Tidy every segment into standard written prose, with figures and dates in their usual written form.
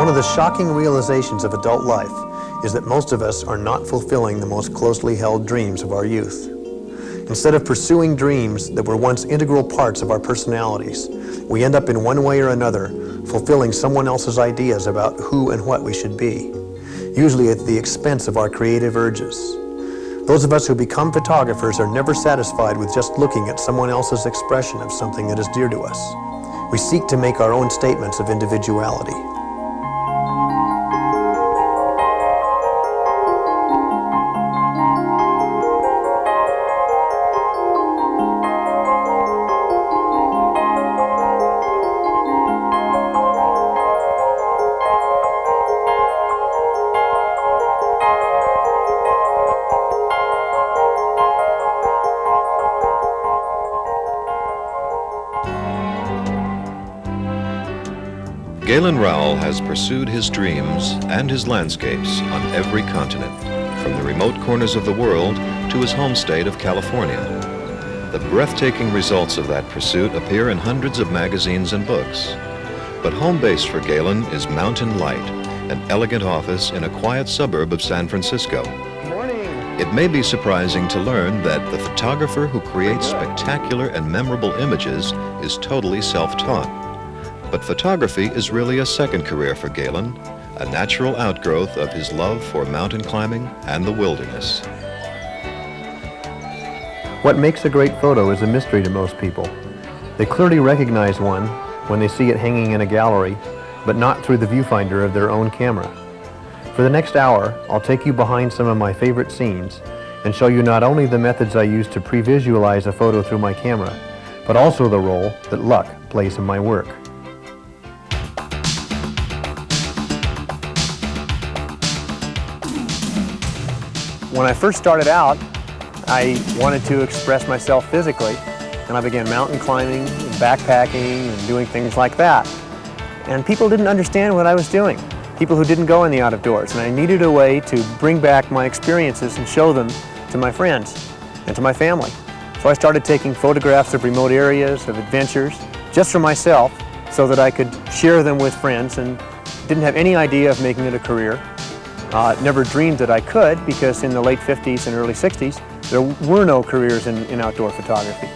One of the shocking realizations of adult life is that most of us are not fulfilling the most closely held dreams of our youth. Instead of pursuing dreams that were once integral parts of our personalities, we end up in one way or another fulfilling someone else's ideas about who and what we should be, usually at the expense of our creative urges. Those of us who become photographers are never satisfied with just looking at someone else's expression of something that is dear to us. We seek to make our own statements of individuality. Galen Rowell has pursued his dreams and his landscapes on every continent, from the remote corners of the world to his home state of California. The breathtaking results of that pursuit appear in hundreds of magazines and books. But home base for Galen is Mountain Light, an elegant office in a quiet suburb of San Francisco. It may be surprising to learn that the photographer who creates spectacular and memorable images is totally self-taught. But photography is really a second career for Galen, a natural outgrowth of his love for mountain climbing and the wilderness. What makes a great photo is a mystery to most people. They clearly recognize one when they see it hanging in a gallery, but not through the viewfinder of their own camera. For the next hour, I'll take you behind some of my favorite scenes and show you not only the methods I use to pre-visualize a photo through my camera, but also the role that luck plays in my work. When I first started out, I wanted to express myself physically, and I began mountain climbing and backpacking and doing things like that. And people didn't understand what I was doing, people who didn't go in the out of doors, and I needed a way to bring back my experiences and show them to my friends and to my family. So I started taking photographs of remote areas, of adventures, just for myself, so that I could share them with friends, and didn't have any idea of making it a career. Never dreamed that I could, because in the late 50s and early 60s, there were no careers in outdoor photography.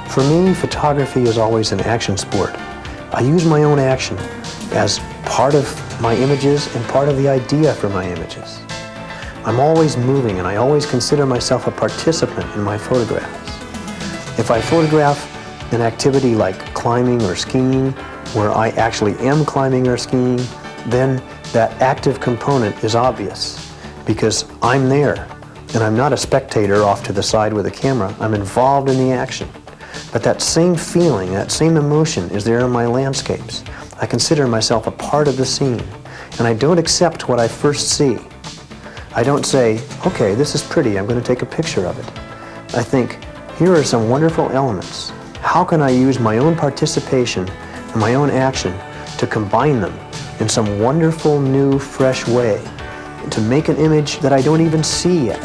For me, photography is always an action sport. I use my own action as part of my images and part of the idea for my images. I'm always moving, and I always consider myself a participant in my photographs. If I photograph an activity like climbing or skiing, where I actually am climbing or skiing, then that active component is obvious, because I'm there, and I'm not a spectator off to the side with a camera. I'm involved in the action. But that same feeling, that same emotion is there in my landscapes. I consider myself a part of the scene, and I don't accept what I first see. I don't say, okay, this is pretty, I'm going to take a picture of it. I think, here are some wonderful elements. How can I use my own participation and my own action to combine them in some wonderful, new, fresh way, to make an image that I don't even see yet.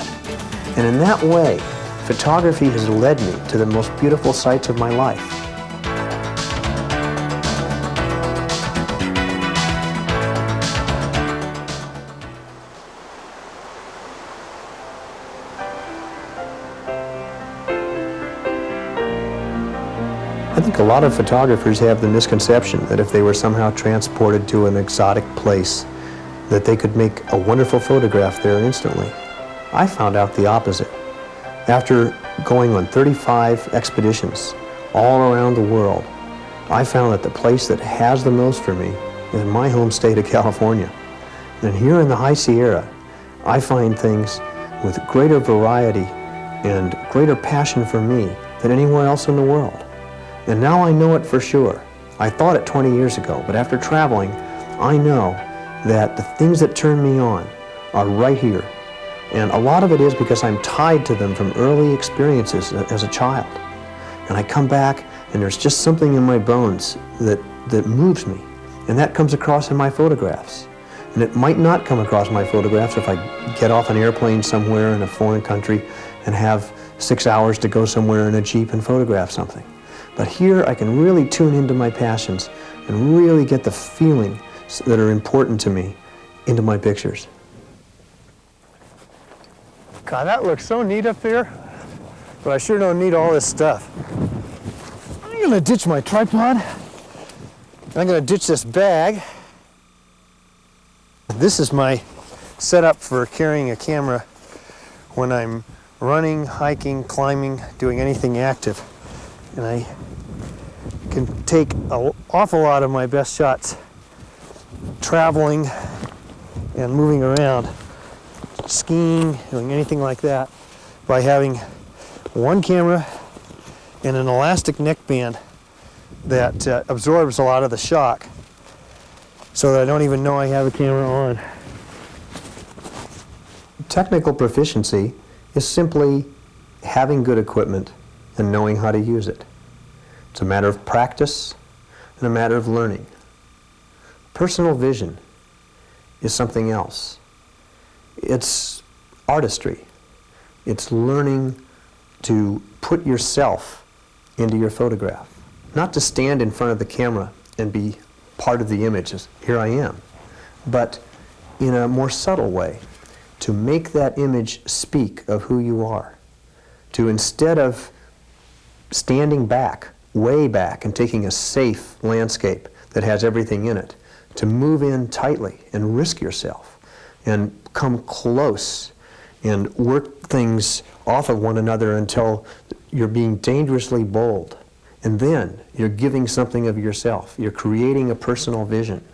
And in that way, photography has led me to the most beautiful sights of my life. I think a lot of photographers have the misconception that if they were somehow transported to an exotic place, that they could make a wonderful photograph there instantly. I found out the opposite. After going on 35 expeditions all around the world, I found that the place that has the most for me is my home state of California. And here in the High Sierra, I find things with greater variety and greater passion for me than anywhere else in the world. And now I know it for sure. I thought it 20 years ago, but after traveling, I know that the things that turn me on are right here. And a lot of it is because I'm tied to them from early experiences as a child. And I come back, and there's just something in my bones that moves me. And that comes across in my photographs. And it might not come across my photographs if I get off an airplane somewhere in a foreign country and have 6 hours to go somewhere in a Jeep and photograph something. But here I can really tune into my passions and really get the feelings that are important to me into my pictures. God, that looks so neat up there, but I sure don't need all this stuff. I'm gonna ditch my tripod. I'm gonna ditch this bag. This is my setup for carrying a camera when I'm running, hiking, climbing, doing anything active. And I can take an awful lot of my best shots traveling and moving around, skiing, doing anything like that, by having one camera and an elastic neckband that absorbs a lot of the shock so that I don't even know I have a camera on. Technical proficiency is simply having good equipment and knowing how to use it. It's a matter of practice and a matter of learning. Personal vision is something else. It's artistry. It's learning to put yourself into your photograph. Not to stand in front of the camera and be part of the image, as here I am, but in a more subtle way, to make that image speak of who you are. To, instead of standing back, way back, and taking a safe landscape that has everything in it, to move in tightly and risk yourself and come close and work things off of one another until you're being dangerously bold. And then you're giving something of yourself. You're creating a personal vision.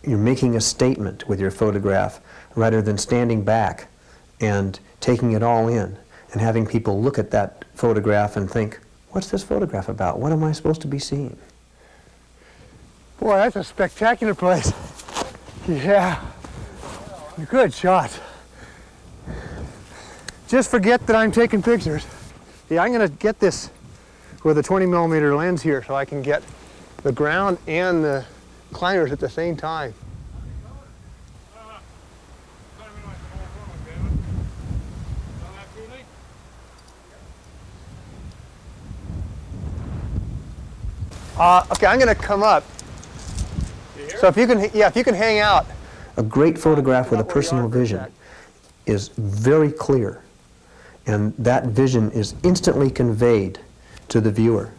You're making a statement with your photograph rather than standing back and taking it all in and having people look at that photograph and think, what's this photograph about? What am I supposed to be seeing? Boy, that's a spectacular place. Yeah, good shot. Just forget that I'm taking pictures. Yeah, I'm gonna get this with a 20mm lens here so I can get the ground and the climbers at the same time. Okay, I'm gonna come up. So if you can hang out. A great photograph with a personal vision is very clear, and that vision is instantly conveyed to the viewer.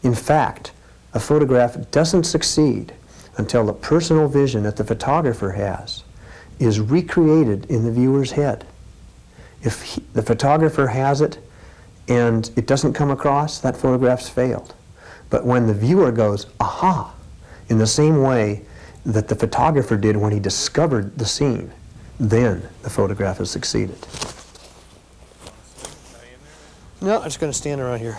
In fact, a photograph doesn't succeed until the personal vision that the photographer has is recreated in the viewer's head. If the photographer has it and it doesn't come across, that photograph's failed. But when the viewer goes, aha, in the same way that the photographer did when he discovered the scene, then the photograph has succeeded. No, I'm just going to stand around here.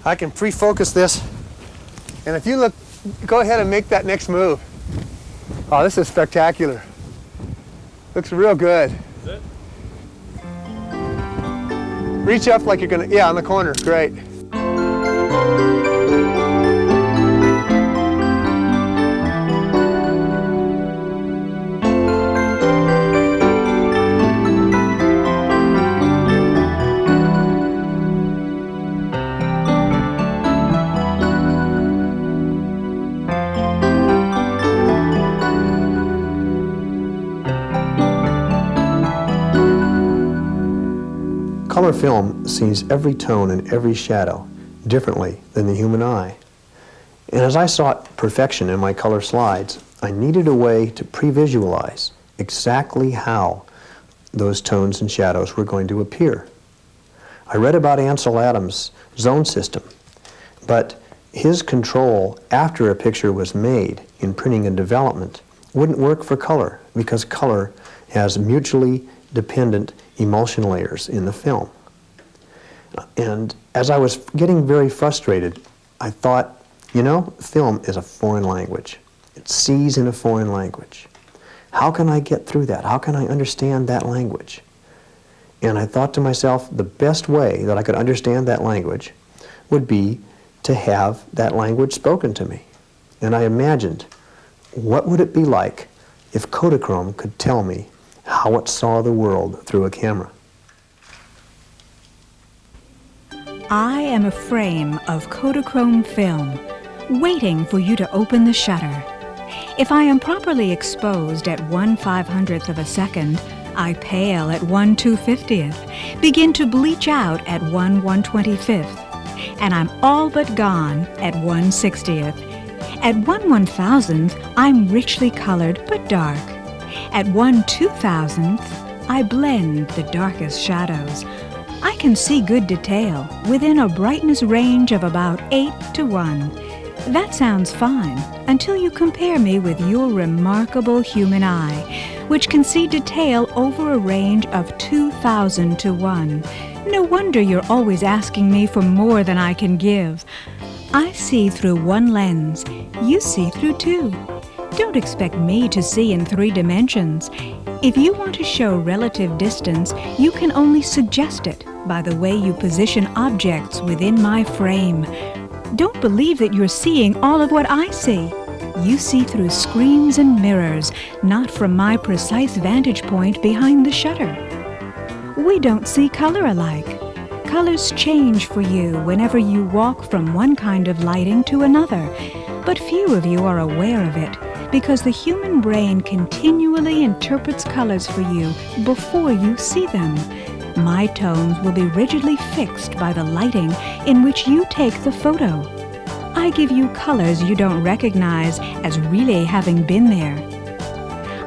I can pre-focus this, and if you look, go ahead and make that next move. Oh, this is spectacular. Looks real good. Is it? Reach up like you're going to, yeah, on the corner, great. Color film sees every tone and every shadow differently than the human eye. And as I sought perfection in my color slides, I needed a way to pre-visualize exactly how those tones and shadows were going to appear. I read about Ansel Adams' zone system, but his control after a picture was made in printing and development wouldn't work for color because color has mutually dependent emulsion layers in the film. And as I was getting very frustrated, I thought, you know, film is a foreign language. It sees in a foreign language. How can I get through that? How can I understand that language? And I thought to myself, the best way that I could understand that language would be to have that language spoken to me. And I imagined, what would it be like if Kodachrome could tell me how how it saw the world through a camera. I am a frame of Kodachrome film, waiting for you to open the shutter. If I am properly exposed at 1/500th of a second, I pale at 1/250th, begin to bleach out at 1/125th, and I'm all but gone at 1/60th. At 1/1000th, I'm richly colored but dark. At 1/2000th, I blend the darkest shadows. I can see good detail within a brightness range of about 8:1. That sounds fine until you compare me with your remarkable human eye, which can see detail over a range of 2,000:1. No wonder you're always asking me for more than I can give. I see through one lens, you see through two. Don't expect me to see in 3 dimensions. If you want to show relative distance, you can only suggest it by the way you position objects within my frame. Don't believe that you're seeing all of what I see. You see through screens and mirrors, not from my precise vantage point behind the shutter. We don't see color alike. Colors change for you whenever you walk from one kind of lighting to another, but few of you are aware of it because the human brain continually interprets colors for you before you see them. My tones will be rigidly fixed by the lighting in which you take the photo. I give you colors you don't recognize as really having been there.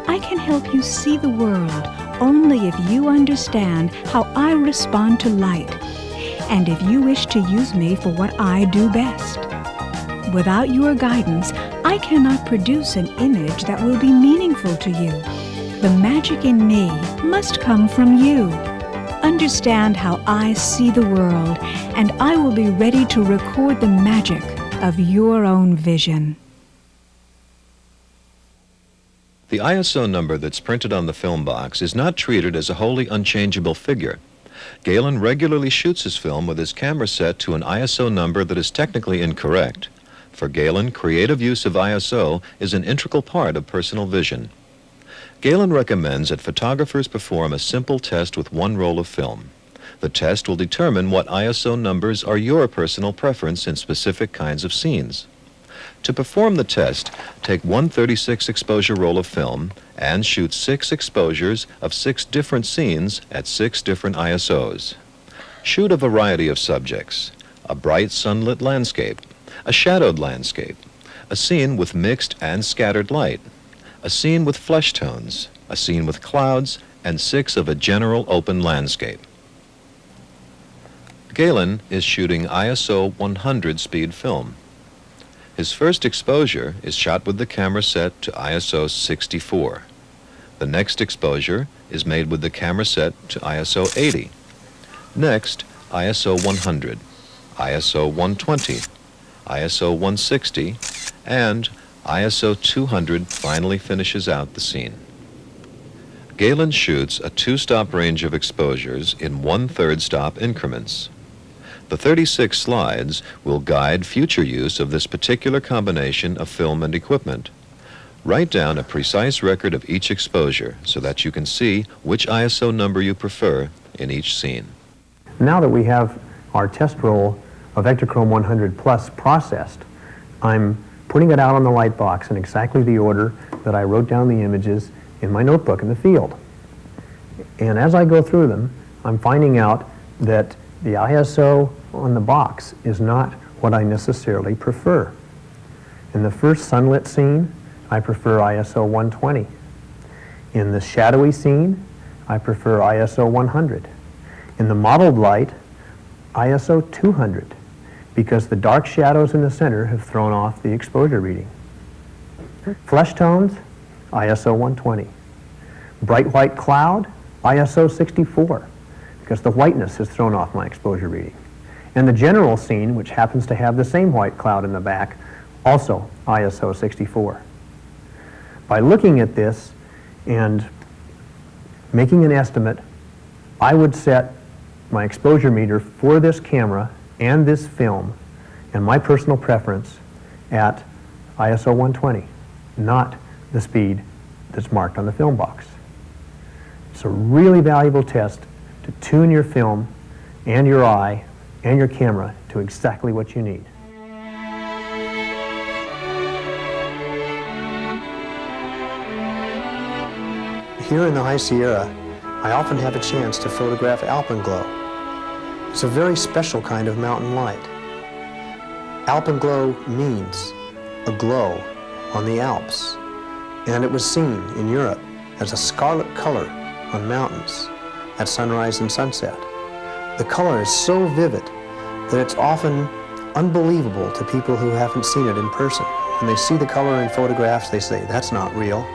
I can help you see the world only if you understand how I respond to light, and if you wish to use me for what I do best. Without your guidance, I cannot produce an image that will be meaningful to you. The magic in me must come from you. Understand how I see the world, and I will be ready to record the magic of your own vision. The ISO number that's printed on the film box is not treated as a wholly unchangeable figure. Galen regularly shoots his film with his camera set to an ISO number that is technically incorrect. For Galen, creative use of ISO is an integral part of personal vision. Galen recommends that photographers perform a simple test with 1 roll of film. The test will determine what ISO numbers are your personal preference in specific kinds of scenes. To perform the test, take 1/36 exposure roll of film and shoot 6 exposures of 6 different scenes at 6 different ISOs. Shoot a variety of subjects: a bright sunlit landscape, a shadowed landscape, a scene with mixed and scattered light, a scene with flesh tones, a scene with clouds, and 6 of a general open landscape. Galen is shooting ISO 100 speed film. His first exposure is shot with the camera set to ISO 64. The next exposure is made with the camera set to ISO 80. Next, ISO 100, ISO 120, ISO 160, and ISO 200 finally finishes out the scene. Galen shoots a 2-stop range of exposures in 1/3 stop increments. The 36 slides will guide future use of this particular combination of film and equipment. Write down a precise record of each exposure so that you can see which ISO number you prefer in each scene. Now that we have our test roll of Ektachrome 100 Plus processed, I'm putting it out on the light box in exactly the order that I wrote down the images in my notebook in the field. And as I go through them, I'm finding out that the ISO on the box is not what I necessarily prefer. In the first sunlit scene, I prefer ISO 120. In the shadowy scene, I prefer ISO 100. In the mottled light, ISO 200, because the dark shadows in the center have thrown off the exposure reading. Flesh tones, ISO 120. Bright white cloud, ISO 64, because the whiteness has thrown off my exposure reading. And the general scene, which happens to have the same white cloud in the back, also ISO 64. By looking at this and making an estimate, I would set my exposure meter for this camera and this film and my personal preference at ISO 120, not the speed that's marked on the film box. It's a really valuable test to tune your film and your eye and your camera to exactly what you need. Here in the High Sierra, I often have a chance to photograph alpenglow. It's a very special kind of mountain light. Alpenglow means a glow on the Alps, and it was seen in Europe as a scarlet color on mountains at sunrise and sunset. The color is so vivid that it's often unbelievable to people who haven't seen it in person. When they see the color in photographs, they say, that's not real.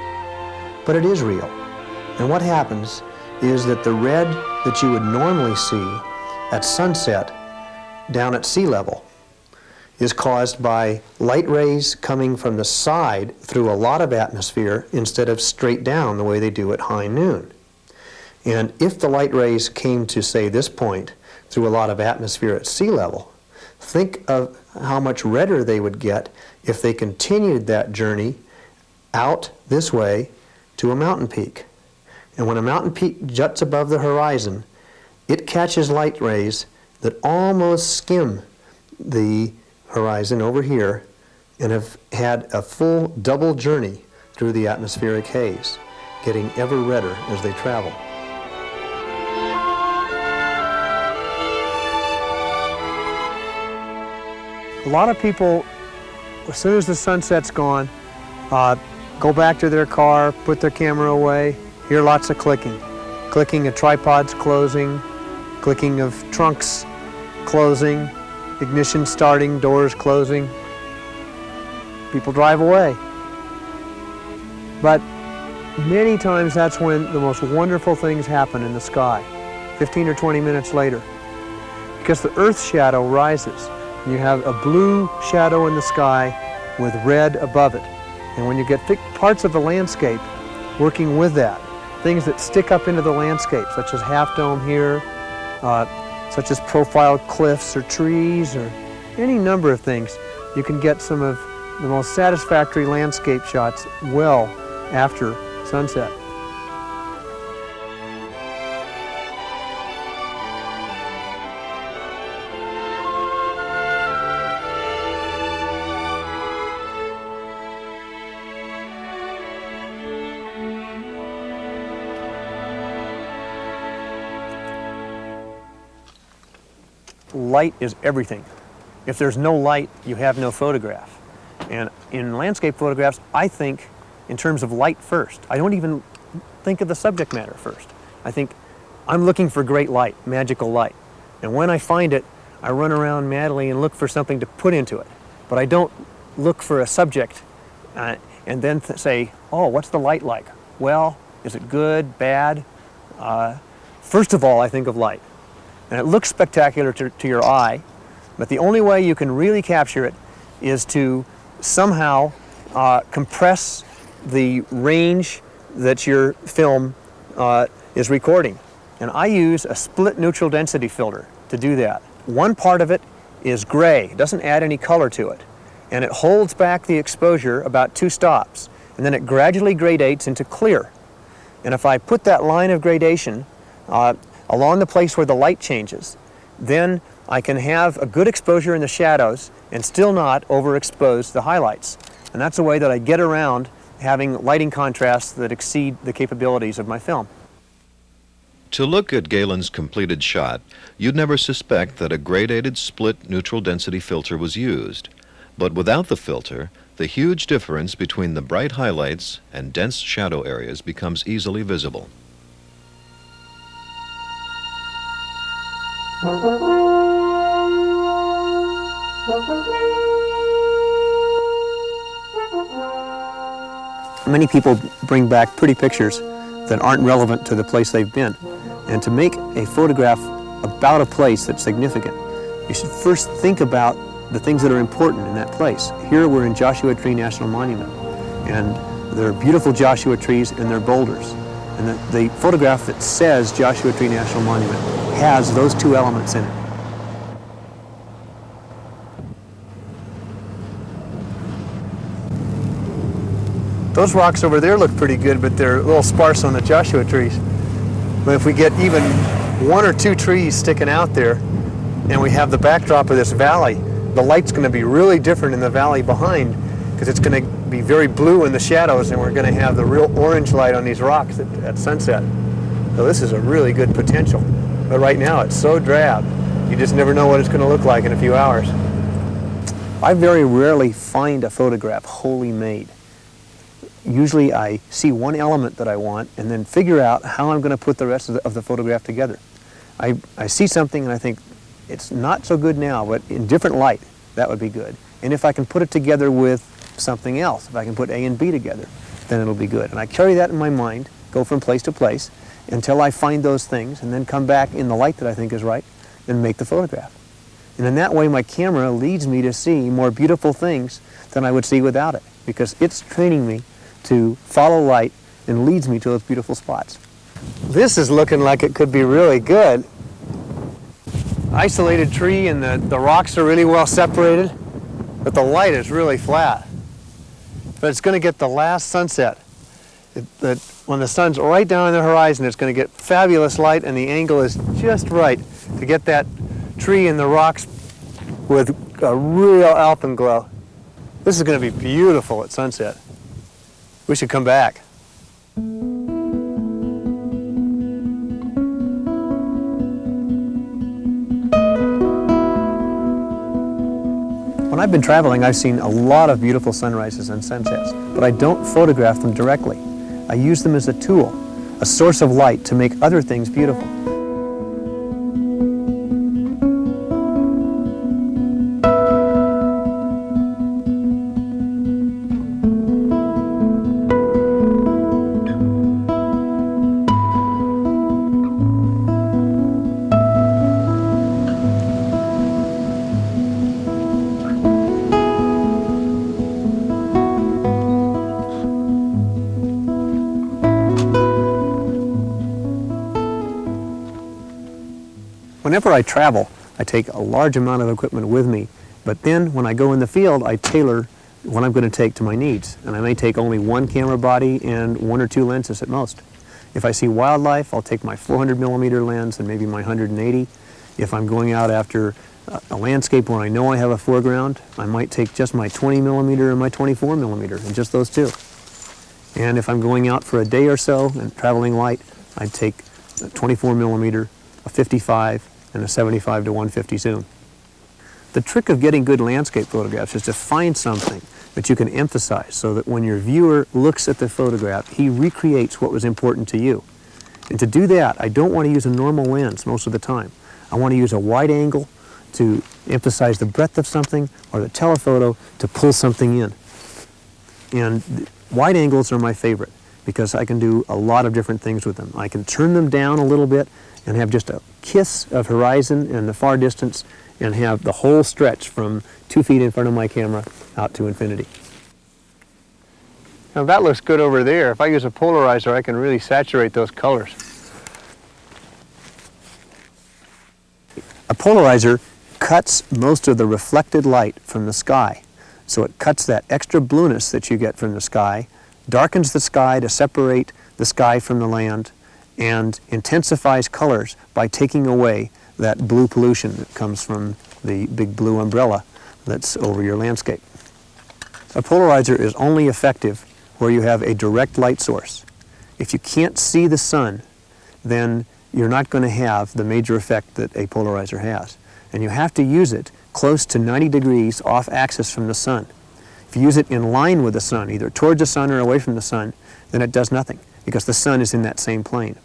But it is real. And what happens is that the red that you would normally see at sunset down at sea level is caused by light rays coming from the side through a lot of atmosphere instead of straight down the way they do at high noon. And if the light rays came to, say, this point through a lot of atmosphere at sea level, think of how much redder they would get if they continued that journey out this way to a mountain peak. And when a mountain peak juts above the horizon, it catches light rays that almost skim the horizon over here and have had a full double journey through the atmospheric haze, getting ever redder as they travel. A lot of people, as soon as the sunset's gone, go back to their car, put their camera away, hear lots of clicking. Clicking of tripods closing, clicking of trunks closing, ignition starting, doors closing. People drive away. But many times that's when the most wonderful things happen in the sky, 15 or 20 minutes later. Because the Earth's shadow rises. You have a blue shadow in the sky with red above it. And when you get thick parts of the landscape working with that, things that stick up into the landscape, such as Half Dome here, such as profiled cliffs or trees or any number of things, you can get some of the most satisfactory landscape shots well after sunset. Light is everything. If there's no light, you have no photograph. And in landscape photographs, I think in terms of light first. I don't even think of the subject matter first. I think I'm looking for great light, magical light. And when I find it, I run around madly and look for something to put into it. But I don't look for a subject and then say, oh, what's the light like? Well, is it good, bad? First of all, I think of light. And it looks spectacular to your eye, but the only way you can really capture it is to somehow compress the range that your film is recording. And I use a split neutral density filter to do that. One part of it is gray, it doesn't add any color to it, and it holds back the exposure about 2 stops, and then it gradually gradates into clear. And if I put that line of gradation along the place where the light changes, then I can have a good exposure in the shadows and still not overexpose the highlights. And that's a way that I get around having lighting contrasts that exceed the capabilities of my film. To look at Galen's completed shot, you'd never suspect that a gradated split neutral density filter was used. But without the filter, the huge difference between the bright highlights and dense shadow areas becomes easily visible. Many people bring back pretty pictures that aren't relevant to the place they've been. And to make a photograph about a place that's significant, you should first think about the things that are important in that place. Here we're in Joshua Tree National Monument, and there are beautiful Joshua trees and they're boulders. And the photograph that says Joshua Tree National Monument has those 2 elements in it. Those rocks over there look pretty good, but they're a little sparse on the Joshua trees. But if we get even one or two trees sticking out there, and we have the backdrop of this valley, the light's going to be really different in the valley behind, because it's going to be very blue in the shadows, and we're going to have the real orange light on these rocks at sunset. So this is a really good potential. But right now it's so drab, you just never know what it's going to look like in a few hours. I very rarely find a photograph wholly made. Usually I see one element that I want and then figure out how I'm going to put the rest of the photograph together. I see something and I think it's not so good now, but in different light, that would be good. And if I can put it together with something else, if I can put A and B together, then it'll be good. And I carry that in my mind, go from place to place, until I find those things, and then come back in the light that I think is right, and make the photograph. And in that way, my camera leads me to see more beautiful things than I would see without it, because it's training me to follow light and leads me to those beautiful spots. This is looking like it could be really good. Isolated tree, and the rocks are really well separated, but the light is really flat. But it's going to get the last sunset. When the sun's right down on the horizon, it's going to get fabulous light, and the angle is just right to get that tree and the rocks with a real alpenglow. This is going to be beautiful at sunset. We should come back. When I've been traveling, I've seen a lot of beautiful sunrises and sunsets, but I don't photograph them directly. I use them as a tool, a source of light to make other things beautiful. Whenever I travel, I take a large amount of equipment with me, but then when I go in the field, I tailor what I'm going to take to my needs. And I may take only one camera body and one or two lenses at most. If I see wildlife, I'll take my 400mm lens and maybe my 180. If I'm going out after a landscape where I know I have a foreground, I might take just my 20mm and my 24mm, and just those two. And if I'm going out for a day or so and traveling light, I'd take a 24mm, a 55, and a 75 to 150 zoom. The trick of getting good landscape photographs is to find something that you can emphasize so that when your viewer looks at the photograph, he recreates what was important to you. And to do that, I don't want to use a normal lens most of the time. I want to use a wide angle to emphasize the breadth of something, or the telephoto to pull something in. And wide angles are my favorite because I can do a lot of different things with them. I can turn them down a little bit and have just a kiss of horizon in the far distance, and have the whole stretch from 2 feet in front of my camera out to infinity. Now that looks good over there. If I use a polarizer, I can really saturate those colors. A polarizer cuts most of the reflected light from the sky. So it cuts that extra blueness that you get from the sky, darkens the sky to separate the sky from the land, and intensifies colors by taking away that blue pollution that comes from the big blue umbrella that's over your landscape. A polarizer is only effective where you have a direct light source. If you can't see the sun, then you're not going to have the major effect that a polarizer has. And you have to use it close to 90 degrees off axis from the sun. If you use it in line with the sun, either towards the sun or away from the sun, then it does nothing, because the sun is in that same plane.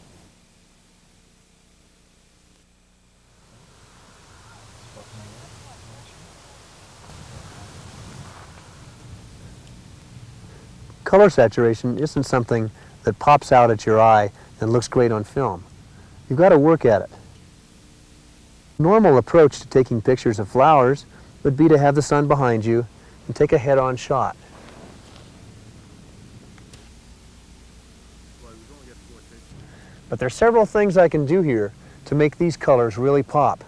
Color saturation isn't something that pops out at your eye and looks great on film. You've got to work at it. Normal approach to taking pictures of flowers would be to have the sun behind you and take a head-on shot. But there are several things I can do here to make these colors really pop.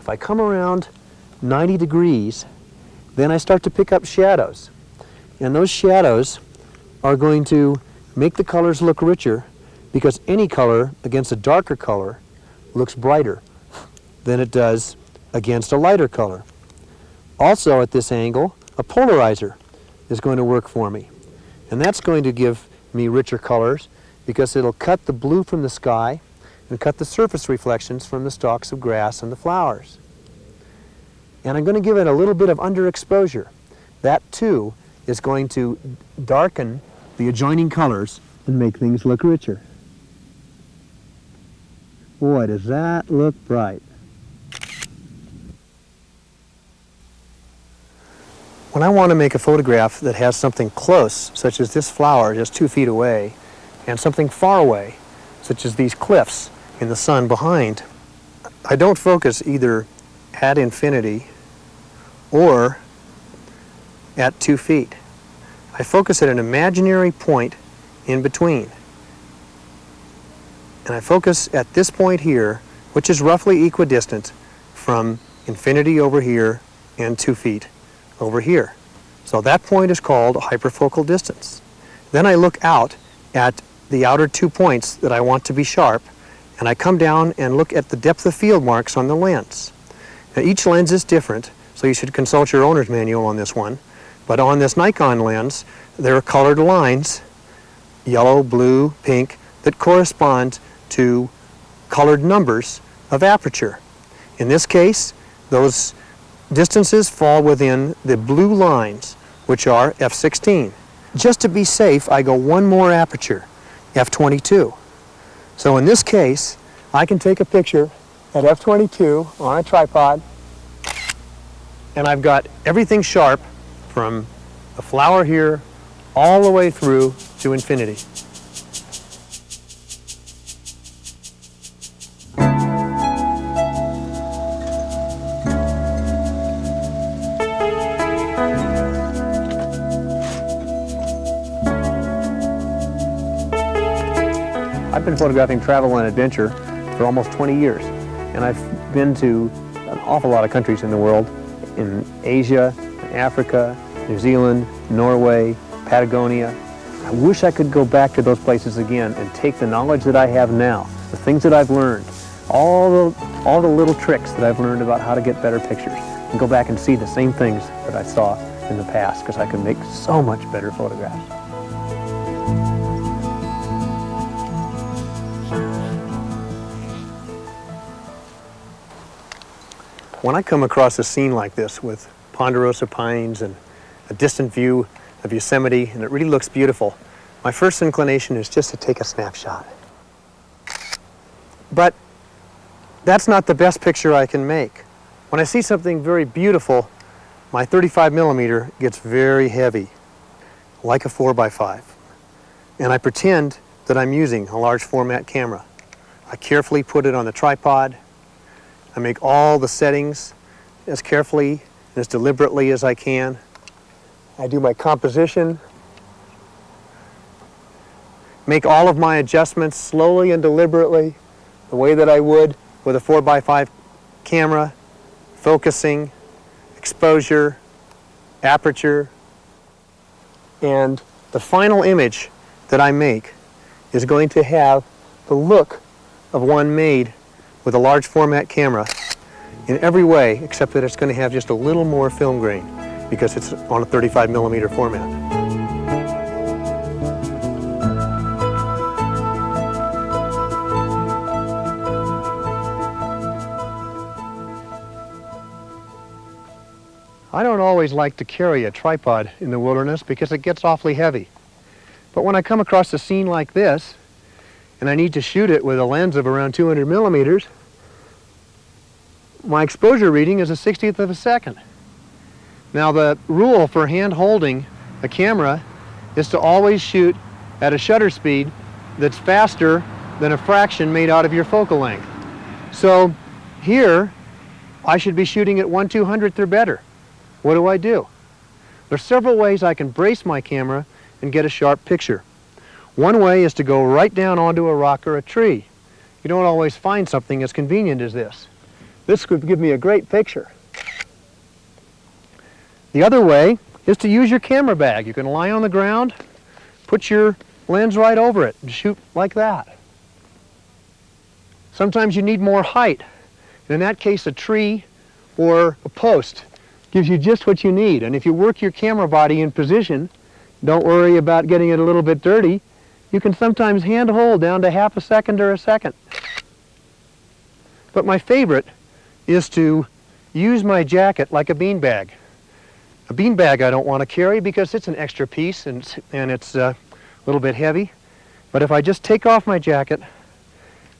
If I come around 90 degrees, then I start to pick up shadows. And those shadows are going to make the colors look richer because any color against a darker color looks brighter than it does against a lighter color. Also at this angle, a polarizer is going to work for me. And that's going to give me richer colors because it'll cut the blue from the sky and cut the surface reflections from the stalks of grass and the flowers. And I'm going to give it a little bit of underexposure. That too is going to darken the adjoining colors and make things look richer. Boy, does that look bright. When I want to make a photograph that has something close, such as this flower just 2 feet away, and something far away, such as these cliffs in the sun behind, I don't focus either at infinity or at 2 feet. I focus at an imaginary point in between. And I focus at this point here, which is roughly equidistant from infinity over here and 2 feet over here. So that point is called hyperfocal distance. Then I look out at the outer 2 points that I want to be sharp, and I come down and look at the depth of field marks on the lens. Now each lens is different, so you should consult your owner's manual on this one. But on this Nikon lens, there are colored lines, yellow, blue, pink, that correspond to colored numbers of aperture. In this case, those distances fall within the blue lines, which are f16. Just to be safe, I go one more aperture, f22. So in this case, I can take a picture at f22 on a tripod, and I've got everything sharp from the flower here all the way through to infinity. I've been photographing travel and adventure for almost 20 years, and I've been to an awful lot of countries in the world, in Asia, Africa, New Zealand, Norway, Patagonia. I wish I could go back to those places again and take the knowledge that I have now, the things that I've learned, all the little tricks that I've learned about how to get better pictures, and go back and see the same things that I saw in the past, because I could make so much better photographs. When I come across a scene like this with ponderosa pines and a distant view of Yosemite, and it really looks beautiful, my first inclination is just to take a snapshot. But that's not the best picture I can make. When I see something very beautiful, my 35mm gets very heavy, like a 4x5. And I pretend that I'm using a large format camera. I carefully put it on the tripod. I make all the settings as carefully and as deliberately as I can. I do my composition, make all of my adjustments slowly and deliberately, the way that I would with a 4x5 camera, focusing, exposure, aperture, and the final image that I make is going to have the look of one made with a large format camera in every way, except that it's going to have just a little more film grain because it's on a 35mm format. I don't always like to carry a tripod in the wilderness because it gets awfully heavy. But when I come across a scene like this, and I need to shoot it with a lens of around 200mm, my exposure reading is a 60th of a second. Now the rule for hand holding a camera is to always shoot at a shutter speed that's faster than a fraction made out of your focal length. So here, I should be shooting at 1/200th or better. What do? There's several ways I can brace my camera and get a sharp picture. One way is to go right down onto a rock or a tree. You don't always find something as convenient as this. This could give me a great picture. The other way is to use your camera bag. You can lie on the ground, put your lens right over it, and shoot like that. Sometimes you need more height. And in that case, a tree or a post gives you just what you need. And if you work your camera body in position, don't worry about getting it a little bit dirty, you can sometimes hand hold down to half a second or a second. But my favorite is to use my jacket like a beanbag. A beanbag I don't want to carry because it's an extra piece and it's a little bit heavy. But if I just take off my jacket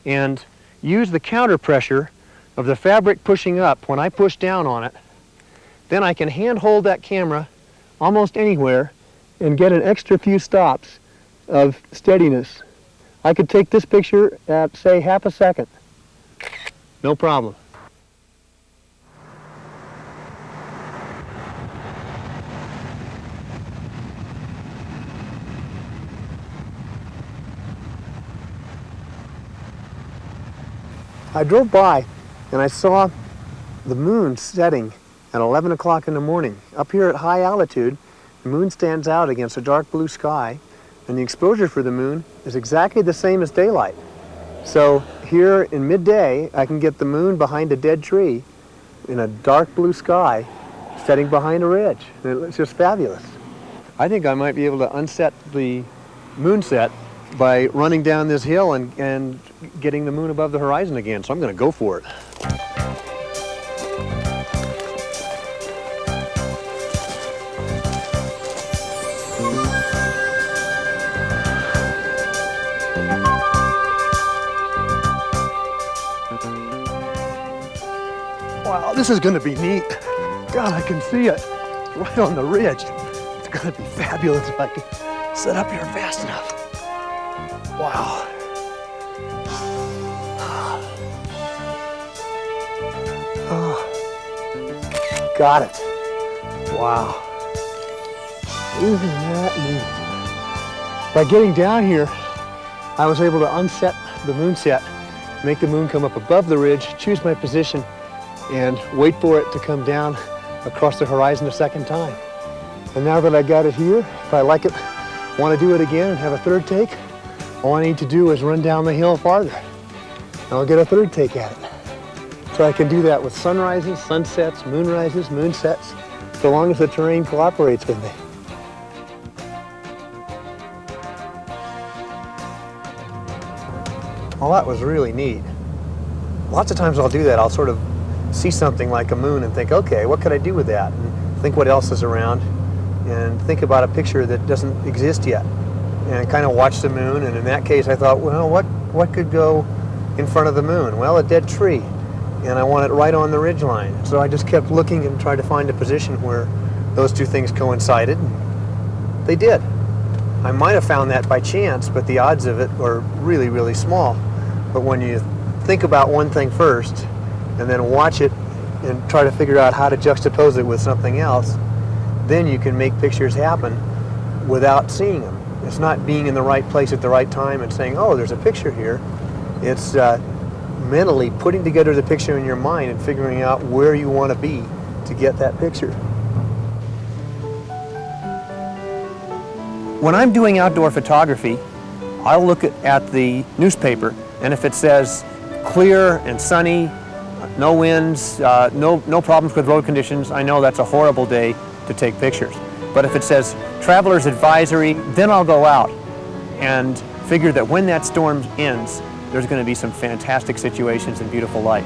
and use the counter pressure of the fabric pushing up when I push down on it, then I can hand hold that camera almost anywhere and get an extra few stops of steadiness. I could take this picture at, say, half a second. No problem. I drove by and I saw the moon setting at 11 o'clock in the morning. Up here at high altitude, the moon stands out against a dark blue sky, and the exposure for the moon is exactly the same as daylight. So here in midday, I can get the moon behind a dead tree in a dark blue sky, setting behind a ridge. And it's just fabulous. I think I might be able to unset the moonset by running down this hill and getting the moon above the horizon again, so I'm going to go for it. Wow, this is going to be neat. God, I can see it right on the ridge. It's going to be fabulous if I can set up here fast enough. Wow. Oh. Got it. Wow. Isn't that neat? By getting down here, I was able to unset the moonset, make the moon come up above the ridge, choose my position, and wait for it to come down across the horizon a second time. And now that I got it here, if I like it, want to do it again and have a third take, all I need to do is run down the hill farther, and I'll get a third take at it. So I can do that with sunrises, sunsets, moonrises, moonsets, so long as the terrain cooperates with me. Well, that was really neat. Lots of times I'll do that. I'll sort of see something like a moon and think, okay, what could I do with that? And think what else is around, and think about a picture that doesn't exist yet, and kind of watch the moon. And in that case, I thought, well, what could go in front of the moon? Well, a dead tree, and I want it right on the ridgeline. So I just kept looking and tried to find a position where those two things coincided. And they did. I might have found that by chance, but the odds of it were really, really small. But when you think about one thing first, and then watch it and try to figure out how to juxtapose it with something else, then you can make pictures happen without seeing them. It's not being in the right place at the right time and saying, oh, there's a picture here. It's mentally putting together the picture in your mind and figuring out where you want to be to get that picture. When I'm doing outdoor photography, I'll look at the newspaper, and if it says clear and sunny, no winds, no problems with road conditions, I know that's a horrible day to take pictures. But if it says traveler's advisory, then I'll go out and figure that when that storm ends, there's going to be some fantastic situations and beautiful light.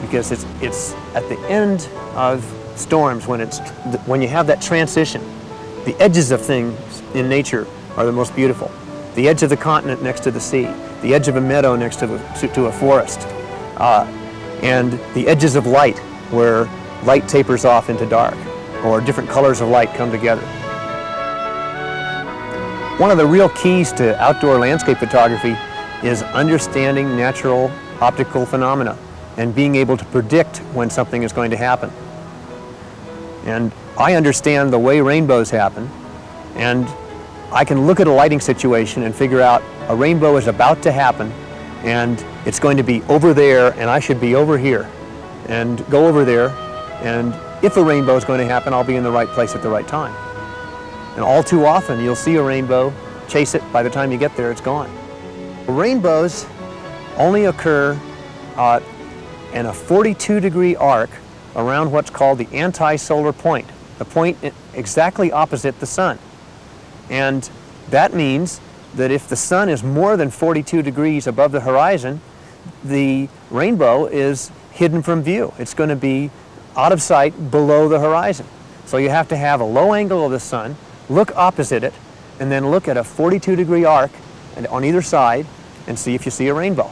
Because it's at the end of storms when you have that transition. The edges of things in nature are the most beautiful. The edge of the continent next to the sea, the edge of a meadow next to a forest, and the edges of light where light tapers off into dark, or different colors of light come together. One of the real keys to outdoor landscape photography is understanding natural optical phenomena and being able to predict when something is going to happen. And I understand the way rainbows happen, and I can look at a lighting situation and figure out a rainbow is about to happen, and it's going to be over there, and I should be over here, and go over there, and if a rainbow is going to happen, I'll be in the right place at the right time. And all too often, you'll see a rainbow, chase it, by the time you get there, it's gone. Rainbows only occur and a 42-degree arc around what's called the anti-solar point, the point exactly opposite the sun. And that means that if the sun is more than 42 degrees above the horizon, the rainbow is hidden from view. It's going to be out of sight below the horizon. So you have to have a low angle of the sun, look opposite it, and then look at a 42-degree arc on either side and see if you see a rainbow.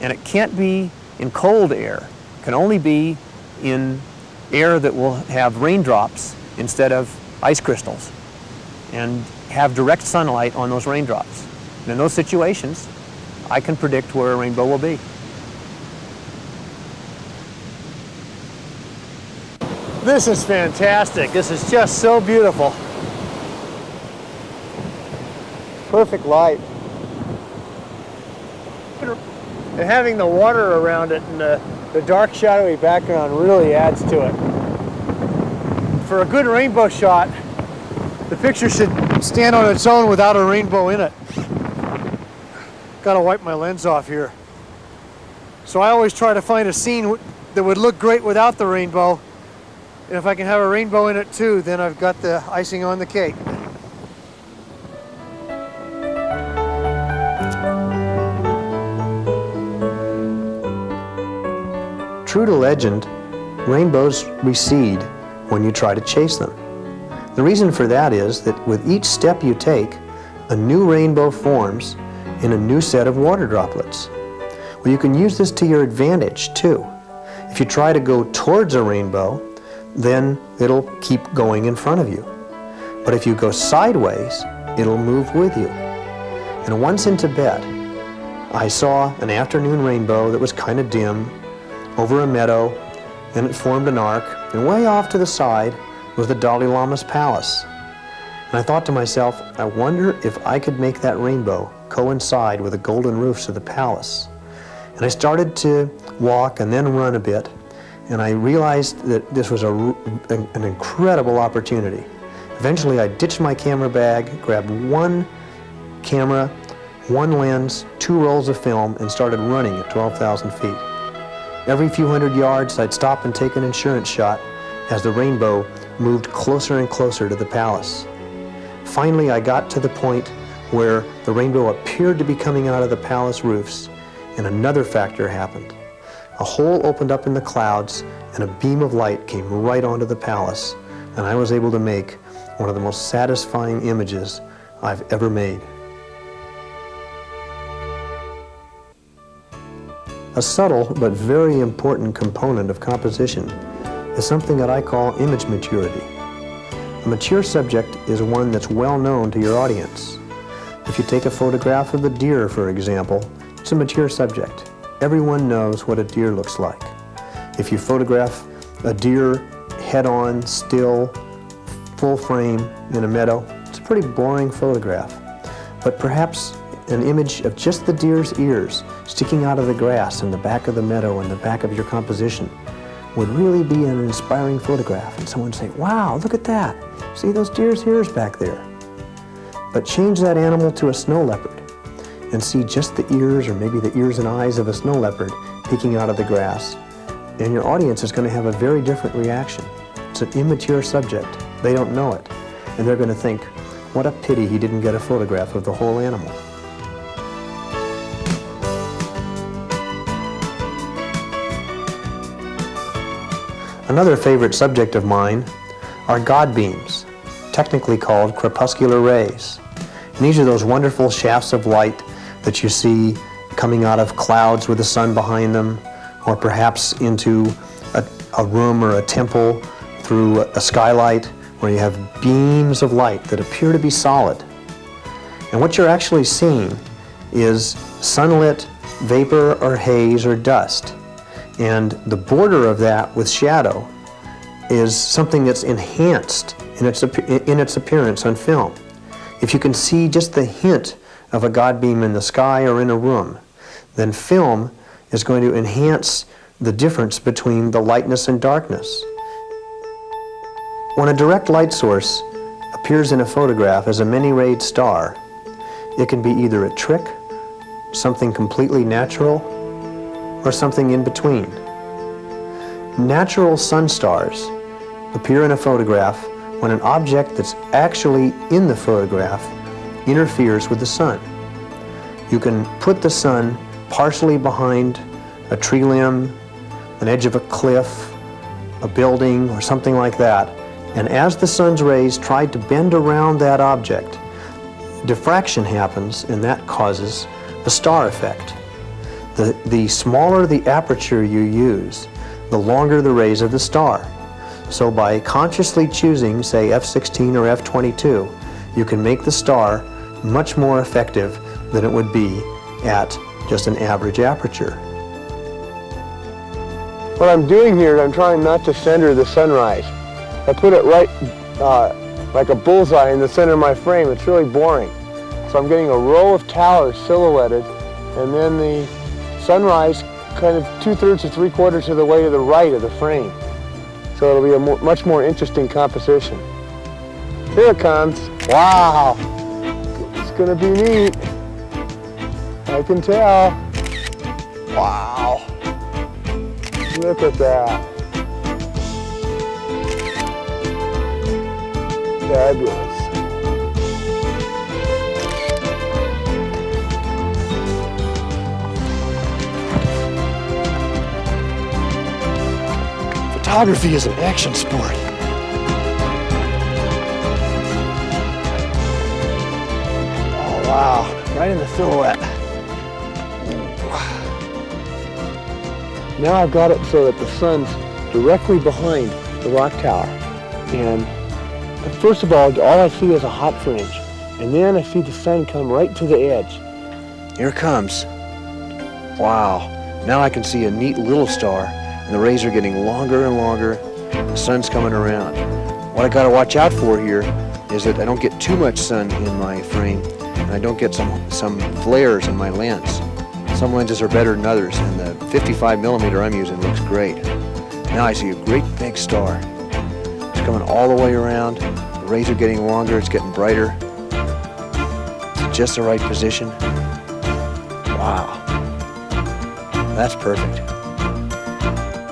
And it can't be in cold air. It can only be in air that will have raindrops instead of ice crystals and have direct sunlight on those raindrops. And in those situations, I can predict where a rainbow will be. This is fantastic. This is just so beautiful. Perfect light. And having the water around it and the dark shadowy background really adds to it. For a good rainbow shot, the picture should stand on its own without a rainbow in it. Gotta wipe my lens off here. So I always try to find a scene that would look great without the rainbow. And if I can have a rainbow in it too, then I've got the icing on the cake. True to legend, rainbows recede when you try to chase them. The reason for that is that with each step you take, a new rainbow forms in a new set of water droplets. Well, you can use this to your advantage too. If you try to go towards a rainbow, then it'll keep going in front of you. But if you go sideways, it'll move with you. And once in Tibet, I saw an afternoon rainbow that was kind of dim over a meadow, and it formed an arc, and way off to the side was the Dalai Lama's palace. And I thought to myself, I wonder if I could make that rainbow coincide with the golden roofs of the palace. And I started to walk and then run a bit, and I realized that this was an incredible opportunity. Eventually I ditched my camera bag, grabbed one camera, one lens, 2 rolls of film, and started running at 12,000 feet. Every few hundred yards I'd stop and take an insurance shot as the rainbow moved closer and closer to the palace. Finally I got to the point where the rainbow appeared to be coming out of the palace roofs, and another factor happened. A hole opened up in the clouds and a beam of light came right onto the palace, and I was able to make one of the most satisfying images I've ever made. A subtle but very important component of composition is something that I call image maturity. A mature subject is one that's well known to your audience. If you take a photograph of a deer, for example, it's a mature subject. Everyone knows what a deer looks like. If you photograph a deer head-on, still, full frame in a meadow, it's a pretty boring photograph. But perhaps an image of just the deer's ears sticking out of the grass in the back of the meadow in the back of your composition would really be an inspiring photograph. And someone would say, wow, look at that. See those deer's ears back there? But change that animal to a snow leopard and see just the ears, or maybe the ears and eyes of a snow leopard peeking out of the grass, and your audience is going to have a very different reaction. It's an immature subject. They don't know it. And they're going to think, what a pity he didn't get a photograph of the whole animal. Another favorite subject of mine are God beams, technically called crepuscular rays. And these are those wonderful shafts of light that you see coming out of clouds with the sun behind them, or perhaps into a room or a temple through a skylight where you have beams of light that appear to be solid. And what you're actually seeing is sunlit vapor or haze or dust. And the border of that with shadow is something that's enhanced in its appearance on film. If you can see just the hint of a God beam in the sky or in a room, then film is going to enhance the difference between the lightness and darkness. When a direct light source appears in a photograph as a many-rayed star, it can be either a trick, something completely natural, or something in between. Natural sun stars appear in a photograph when an object that's actually in the photograph interferes with the sun. You can put the sun partially behind a tree limb, an edge of a cliff, a building, or something like that, and as the sun's rays try to bend around that object, diffraction happens, and that causes the star effect. The smaller the aperture you use, the longer the rays of the star. So by consciously choosing, say, f/16 or f/22, you can make the star much more effective than it would be at just an average aperture. What I'm doing here is I'm trying not to center the sunrise. I put it right like a bullseye in the center of my frame. It's really boring. So I'm getting a row of towers silhouetted, and then the sunrise kind of 2/3 to 3/4 of the way to the right of the frame. So it'll be a much more interesting composition. Here it comes. Wow, it's gonna be neat. I can tell. Wow, look at that. Fabulous. Photography is an action sport. Oh, wow, right in the silhouette. Now I've got it so that the sun's directly behind the rock tower. And first of all I see is a hot fringe. And then I see the sun come right to the edge. Here it comes. Wow, now I can see a neat little star, and the rays are getting longer and longer. The sun's coming around. What I gotta watch out for here is that I don't get too much sun in my frame, and I don't get some flares in my lens. Some lenses are better than others, and the 55mm I'm using looks great. Now I see a great big star. It's coming all the way around. The rays are getting longer, it's getting brighter. It's in just the right position. Wow, that's perfect.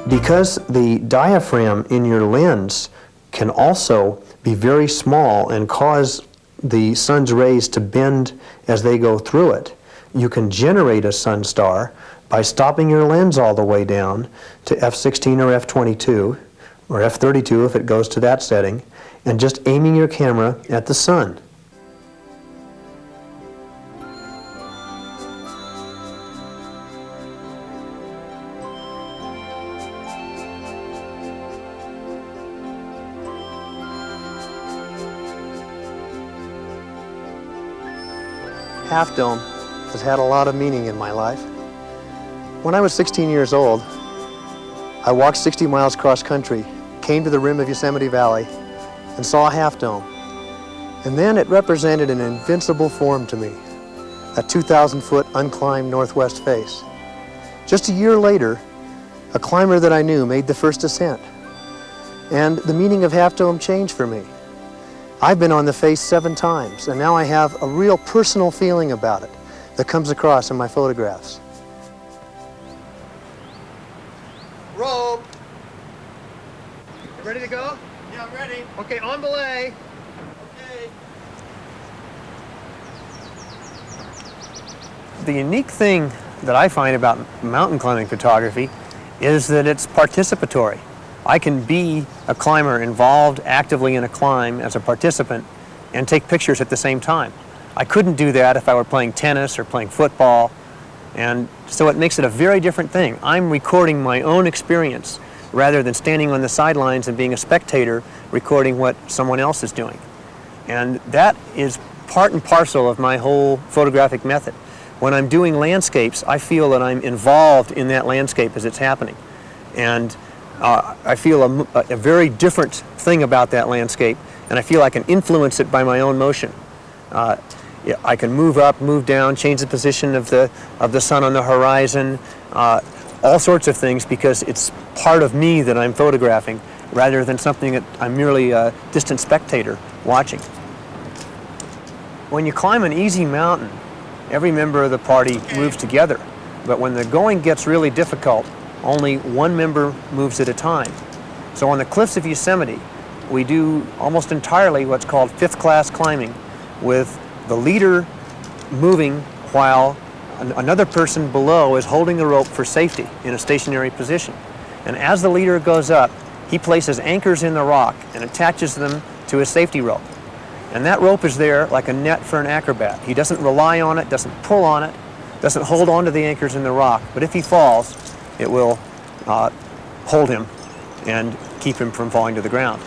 Because the diaphragm in your lens can also be very small and cause the sun's rays to bend as they go through it, you can generate a sun star by stopping your lens all the way down to f/16 or f/22, or f/32 if it goes to that setting, and just aiming your camera at the sun. Half Dome has had a lot of meaning in my life. When I was 16 years old, I walked 60 miles cross country, came to the rim of Yosemite Valley, and saw a half dome. And then it represented an invincible form to me, a 2,000-foot unclimbed northwest face. Just a year later, a climber that I knew made the first ascent, and the meaning of Half Dome changed for me. I've been on the face 7 times, and now I have a real personal feeling about it that comes across in my photographs. Rope. Ready to go? Yeah, I'm ready. Okay, on belay. Okay. The unique thing that I find about mountain climbing photography is that it's participatory. I can be a climber involved actively in a climb as a participant and take pictures at the same time. I couldn't do that if I were playing tennis or playing football, and so it makes it a very different thing. I'm recording my own experience rather than standing on the sidelines and being a spectator recording what someone else is doing. And that is part and parcel of my whole photographic method. When I'm doing landscapes, I feel that I'm involved in that landscape as it's happening. And I feel a very different thing about that landscape, and I feel I can influence it by my own motion. I can move up, move down, change the position of the sun on the horizon, all sorts of things, because it's part of me that I'm photographing rather than something that I'm merely a distant spectator watching. When you climb an easy mountain, every member of the party moves together. But when the going gets really difficult, only one member moves at a time. So on the cliffs of Yosemite, we do almost entirely what's called fifth-class climbing, with the leader moving while another person below is holding the rope for safety in a stationary position. And as the leader goes up, he places anchors in the rock and attaches them to his safety rope. And that rope is there like a net for an acrobat. He doesn't rely on it, doesn't pull on it, doesn't hold on to the anchors in the rock, but if he falls, it will hold him and keep him from falling to the ground.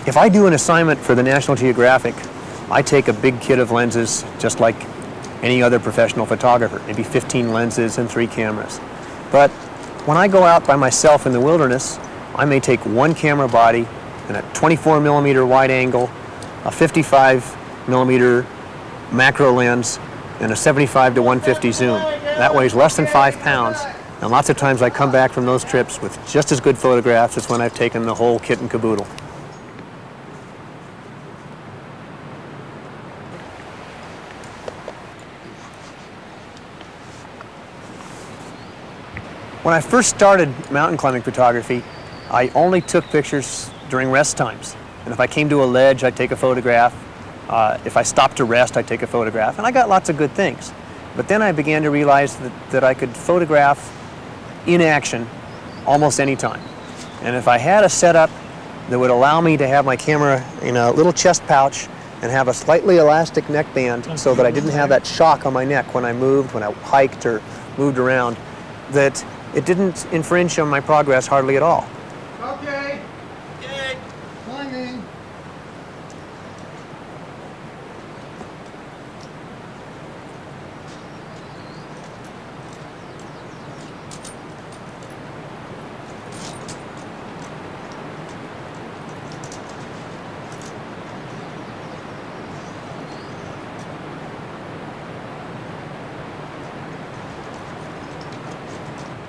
If I do an assignment for the National Geographic, I take a big kit of lenses just like any other professional photographer, maybe 15 lenses and 3 cameras. But when I go out by myself in the wilderness, I may take one camera body and a 24mm wide angle, a 55mm macro lens, and a 75 to 150 zoom. That weighs less than 5 pounds, and lots of times I come back from those trips with just as good photographs as when I've taken the whole kit and caboodle. When I first started mountain climbing photography, I only took pictures during rest times. And if I came to a ledge, I'd take a photograph. If I stopped to rest, I'd take a photograph. And I got lots of good things. But then I began to realize that I could photograph in action almost any time. And if I had a setup that would allow me to have my camera in a little chest pouch and have a slightly elastic neckband so that I didn't have that shock on my neck when I moved, when I hiked or moved around, that it didn't infringe on my progress hardly at all. Okay. Okay. Climbing.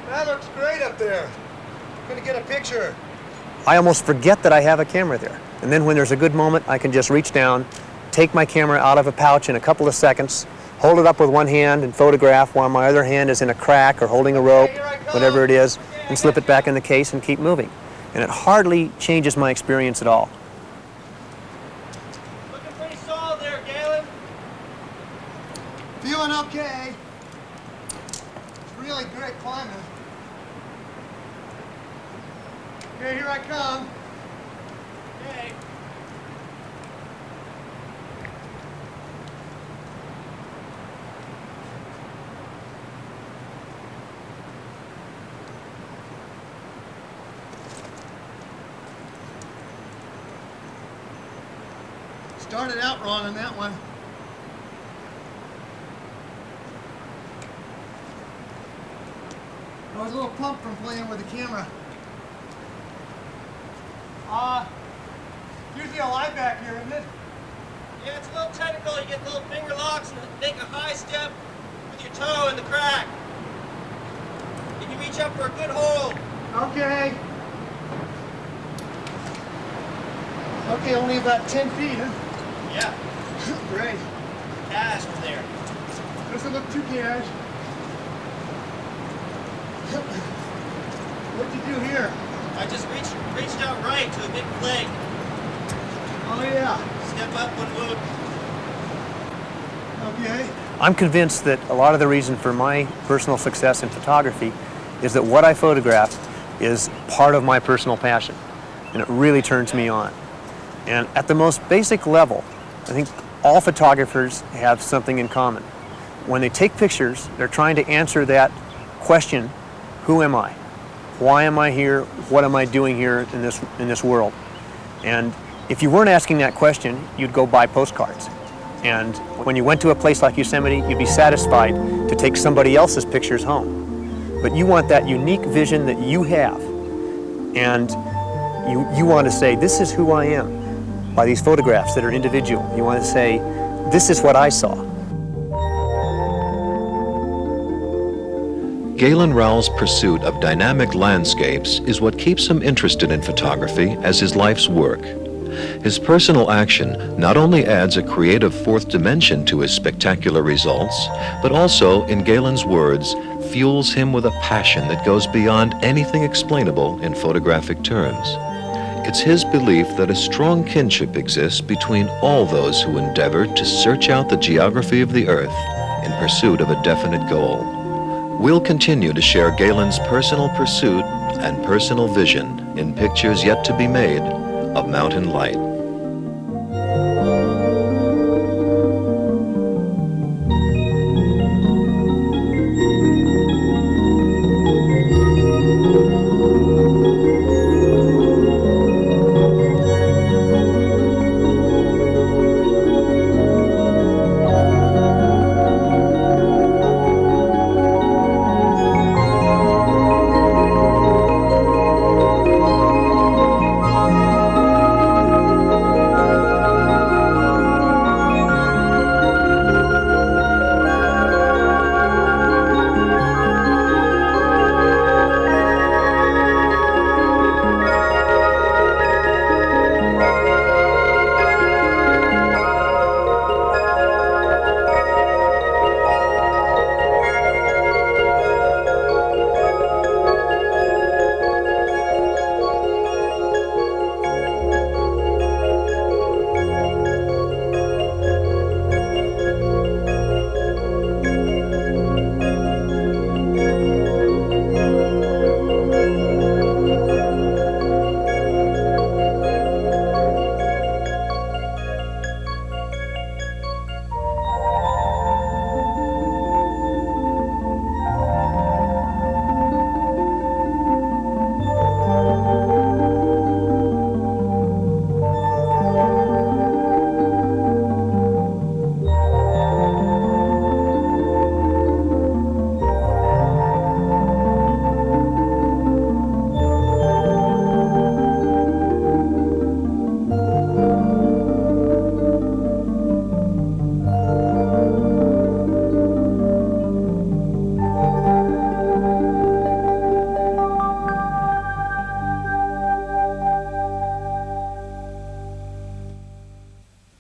That looks great up there. I'm gonna get a picture. I almost forget that I have a camera there. And then when there's a good moment, I can just reach down, take my camera out of a pouch in a couple of seconds, hold it up with one hand and photograph while my other hand is in a crack or holding a rope, whatever it is, and slip it back in the case and keep moving. And it hardly changes my experience at all. Looking pretty solid there, Galen. Feeling okay. It's really great climbing. Okay, here I come. Okay. Started out wrong on that one. I was a little pumped from playing with the camera. Usually a lie back here, isn't it? Yeah, it's a little technical. You get little finger locks and make a high step with your toe in the crack. You can reach up for a good hold. Okay. Okay, only about 10 feet, huh? Yeah, Great. cash from there. Doesn't look too cash. What'd you do here? I just reached out right to a big flake. Oh yeah. Step up one move. Okay. I'm convinced that a lot of the reason for my personal success in photography is that what I photograph is part of my personal passion, and it really turns me on. And at the most basic level, I think all photographers have something in common. When they take pictures, they're trying to answer that question, who am I? Why am I here? What am I doing here in this world? And if you weren't asking that question, you'd go buy postcards. And when you went to a place like Yosemite, you'd be satisfied to take somebody else's pictures home. But you want that unique vision that you have. And you want to say, this is who I am by these photographs that are individual. You want to say, this is what I saw. Galen Rowell's pursuit of dynamic landscapes is what keeps him interested in photography as his life's work. His personal action not only adds a creative fourth dimension to his spectacular results, but also, in Galen's words, fuels him with a passion that goes beyond anything explainable in photographic terms. It's his belief that a strong kinship exists between all those who endeavor to search out the geography of the earth in pursuit of a definite goal. We'll continue to share Galen's personal pursuit and personal vision in pictures yet to be made of mountain light.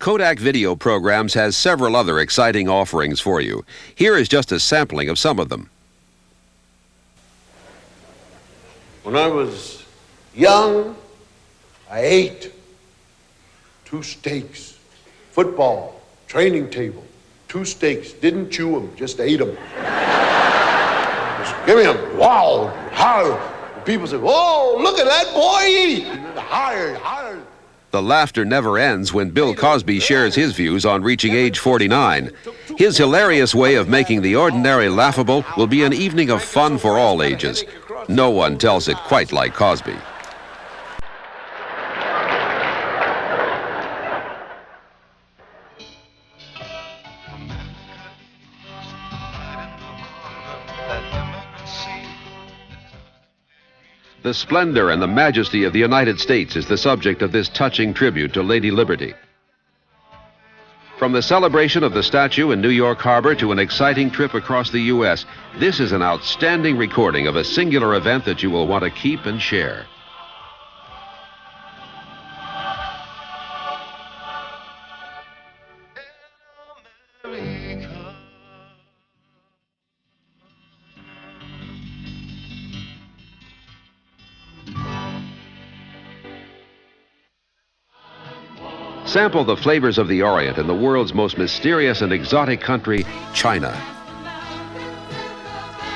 Kodak Video Programs has several other exciting offerings for you. Here is just a sampling of some of them. When I was young, I ate 2 steaks, football, training table, 2 steaks, didn't chew them, just ate them. Just give me them, wow, hard. People say, whoa, look at that boy eat. Hard, hard. The laughter never ends when Bill Cosby shares his views on reaching age 49. His hilarious way of making the ordinary laughable will be an evening of fun for all ages. No one tells it quite like Cosby. The splendor and the majesty of the United States is the subject of this touching tribute to Lady Liberty. From the celebration of the statue in New York Harbor to an exciting trip across the U.S., this is an outstanding recording of a singular event that you will want to keep and share. Sample the flavors of the Orient in the world's most mysterious and exotic country, China.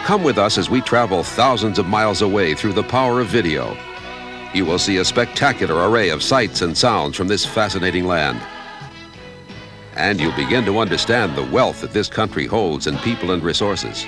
Come with us as we travel thousands of miles away through the power of video. You will see a spectacular array of sights and sounds from this fascinating land. And you'll begin to understand the wealth that this country holds in people and resources.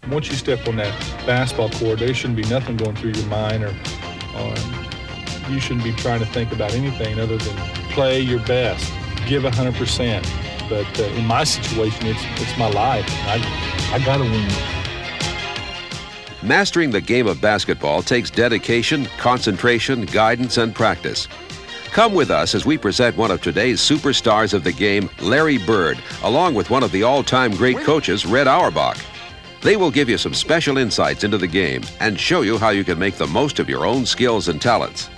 Once you step on that basketball court, there shouldn't be nothing going through your mind, or you shouldn't be trying to think about anything other than play your best, give 100%, but in my situation, it's my life. I got to win. Mastering the game of basketball takes dedication, concentration, guidance, and practice. Come with us as we present one of today's superstars of the game, Larry Bird, along with one of the all-time great coaches, Red Auerbach. They will give you some special insights into the game and show you how you can make the most of your own skills and talents.